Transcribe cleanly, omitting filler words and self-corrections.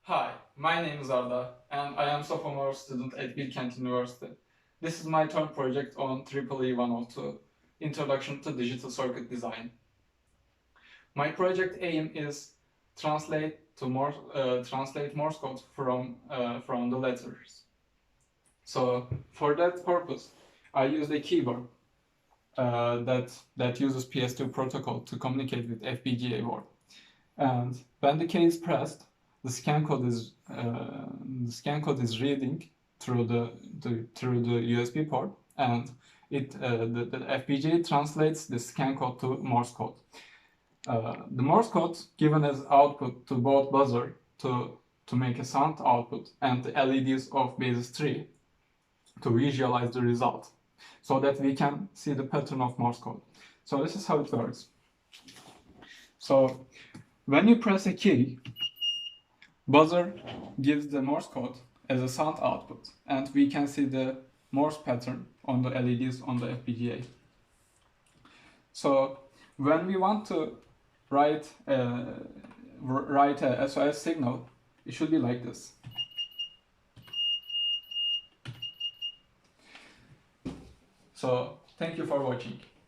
Hi, my name is Arda, and I am sophomore student at Bilkent University. This is my term project on EEE102, Introduction to Digital Circuit Design. My project aim is translate Morse code from the letters. So for that purpose, I used a keyboard that uses PS2 protocol to communicate with FPGA board. And when the key is pressed, the scan code is reading through the USB port, and the FPGA translates the scan code to Morse code. The Morse code given as output to both buzzer to make a sound output and the LEDs of basis 3 to visualize the result, so that we can see the pattern of Morse code. So this is how it works. So when you press a key, buzzer gives the Morse code as a sound output, and we can see the Morse pattern on the LEDs on the FPGA. So when we want to write a SOS signal, it should be like this. So thank you for watching.